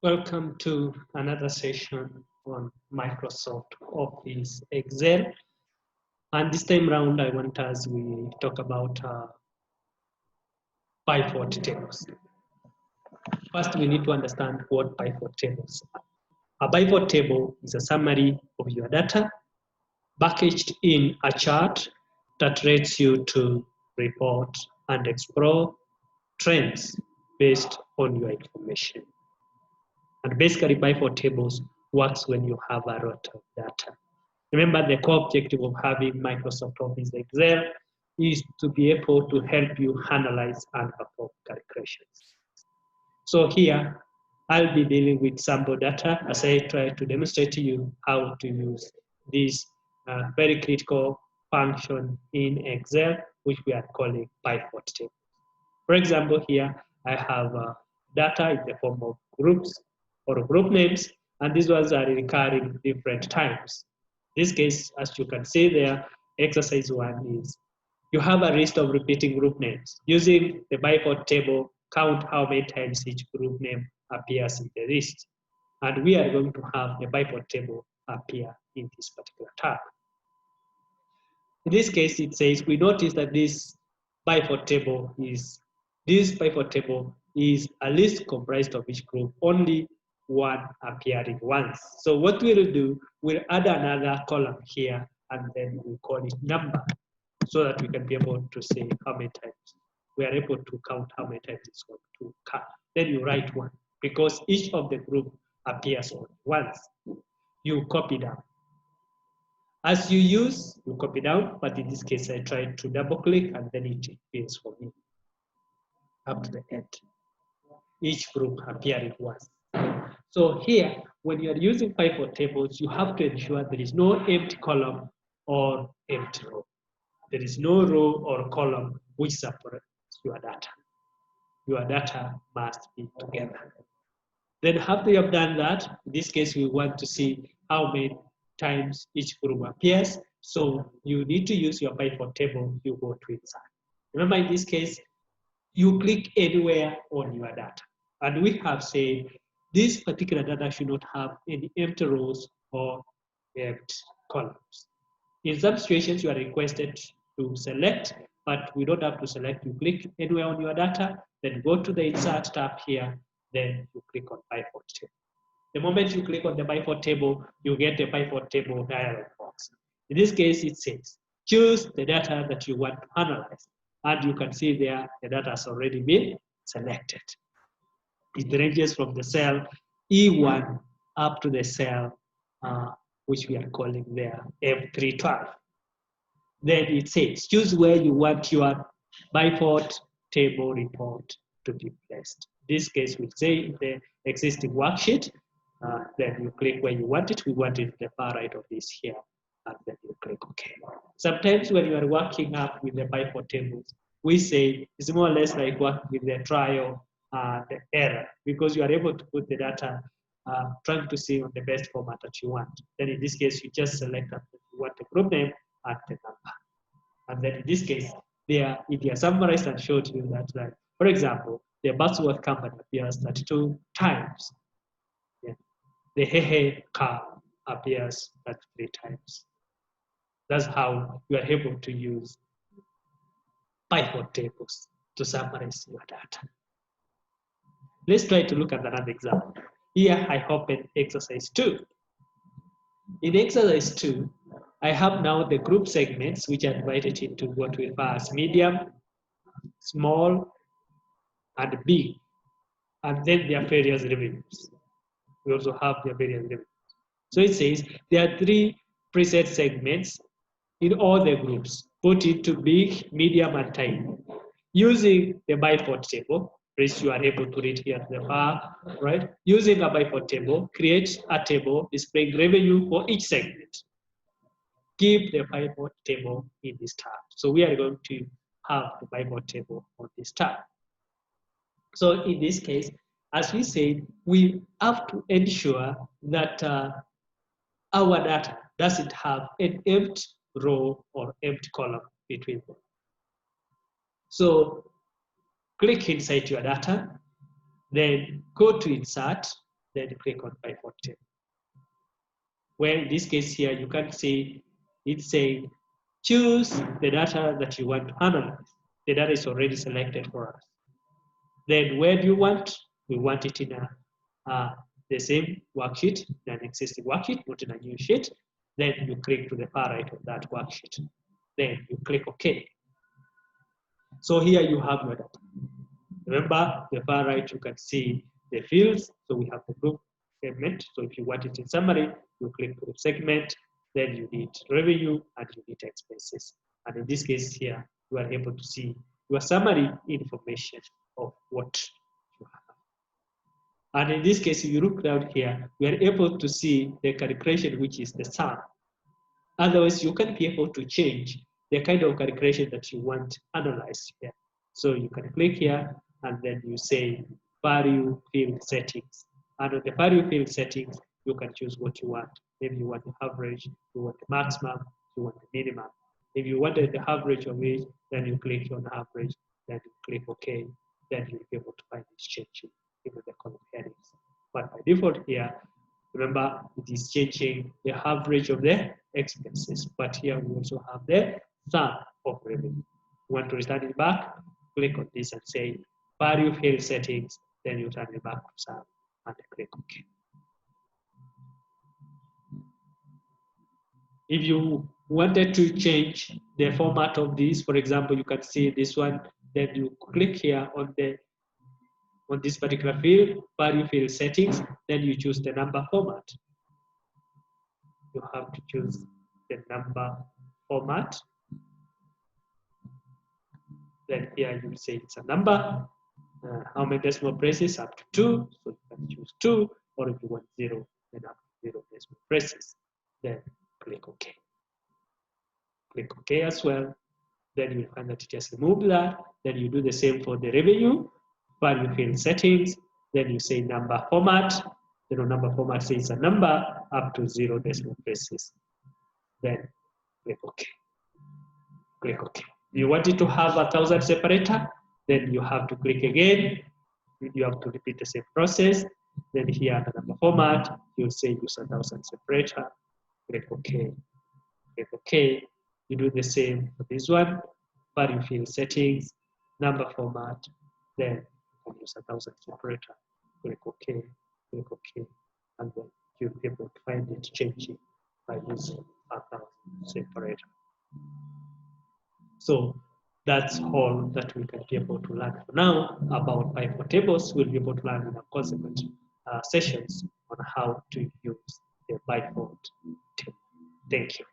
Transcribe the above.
Welcome to another session on Microsoft Office Excel. And this time round, I want us we talk about pivot tables. First, we need to understand what pivot tables are. A pivot table is a summary of your data packaged in a chart that lets you to report and explore trends based on your information. And basically, pivot tables works when you have a lot of data. Remember, the core objective of having Microsoft Office Excel is to be able to help you analyze and perform calculations. So here, I'll be dealing with sample data as I try to demonstrate to you how to use this very critical function in Excel, which we are calling pivot table. For example, here I have data in the form of groups or group names, and these ones are recurring different times. In this case, as you can see there, exercise 1 is you have a list of repeating group names. Using the pivot table, count how many times each group name appears in the list. And we are going to have the pivot table appear in this particular tab. In this case, it says we notice that this pivot table is a list comprised of each group, only one appearing once. So what we'll do, we'll add another column here, and then we call it number, so that we can be able to say how many times we are able to count how many times it's going to come. Then you write 1, because each of the group appears only once. You copy down. As you use, you copy down, but in this case, I tried to double click and then it appears for me up to the end. Each group appearing once. So here, when you are using pivot tables, you have to ensure there is no empty column or empty row. There is no row or column which separates your data. Your data must be together. Then after you have done that, in this case, we want to see how many times each group appears. So you need to use your pivot table, you go to insert. Remember, in this case, you click anywhere on your data. And we have said this particular data should not have any empty rows or empty columns. In some situations, you are requested to select, but we don't have to select. You click anywhere on your data, then go to the insert tab here, then you click on pivot table. The moment you click on the pivot table, you get a pivot table dialog box. In this case, it says, choose the data that you want to analyze. And you can see there, the data has already been selected. It ranges from the cell E1 up to the cell, which we are calling there F312. Then it says, choose where you want your pivot table report to be placed. In this case, we say the existing worksheet. Then you click where you want it. We want it the far right of this here, and then you click OK. Sometimes when you are working up with the pivot tables, we say it's more or less like working with the trial and the error, because you are able to put the data trying to see on the best format that you want. Then in this case, you just select that you want the group name and the number. And then in this case, it is summarized and showed you that, for example, the Buzzworth company appears 32 times. Yeah. The Hehe car appears 33 times. That's how you are able to use pivot tables to summarize your data. Let's try to look at another example. Here I open exercise 2. In exercise 2, I have now the group segments which are divided into what we refer as medium, small, and big, and then their various revenues. We also have their various revenues. So it says there are 3 preset segments in all the groups, put into big, medium, and tiny. Using the pivot table, which you are able to read here at the bar, right? Using a pivot table, create a table displaying revenue for each segment. Keep the pivot table in this tab. So we are going to have the pivot table on this tab. So in this case, as we said, we have to ensure that our data doesn't have an empty row or empty column between them. So click inside your data, then go to insert, then click on Pi4 table. Well, in this case here, you can see it's saying choose the data that you want to analyze. The data is already selected for us. Then where do you want? We want it in the same worksheet, in an existing worksheet, not in a new sheet. Then you click to the far right of that worksheet. Then you click OK. So here you have your data. Remember, the far right, you can see the fields. So we have the group segment. So if you want it in summary, you click group segment, then you need revenue and you need expenses. And in this case here, you are able to see your summary information of what you have. And in this case, if you look down here, you are able to see the calculation, which is the sum. Otherwise, you can be able to change the kind of calculation that you want analyzed here. So you can click here and then you say value field settings. And on the value field settings, you can choose what you want. Maybe you want the average, you want the maximum, you want the minimum. If you wanted the average of it, then you click on average, then you click OK, then you'll be able to find this changing in the column headings. But by default here, remember, it is changing the average of the expenses. But here we also have the sum of revenue. You want to return it back, click on this and say value field settings, then you turn it back to sum and click OK. If you wanted to change the format of this, for example, you can see this one, then you click here on this particular field, value field settings, then you choose the number format. You have to choose the number format. Then here you will say it's a number. How many decimal places? Up to 2. So you can choose 2, or if you want 0, then up to 0 decimal places. Then click OK. Click OK as well. Then you will find that it has removed that. Then you do the same for the revenue, value field settings. Then you say number format. Number format says a number up to 0 decimal places. Then click OK. Click OK. You want it to have 1,000 separator, then you have to click again. You have to repeat the same process. Then here, the number format, you'll say use 1,000 separator. Click OK. Click OK. You do the same for this one. Value field settings, number format, then you can use 1,000 separator. Click OK. Click OK. And then you'll be able to find it changing by using 1,000 separator. So that's all that we can be able to learn for now about Pi4 tables. We'll be able to learn in our consequent sessions on how to use the Pi4 table. Thank you.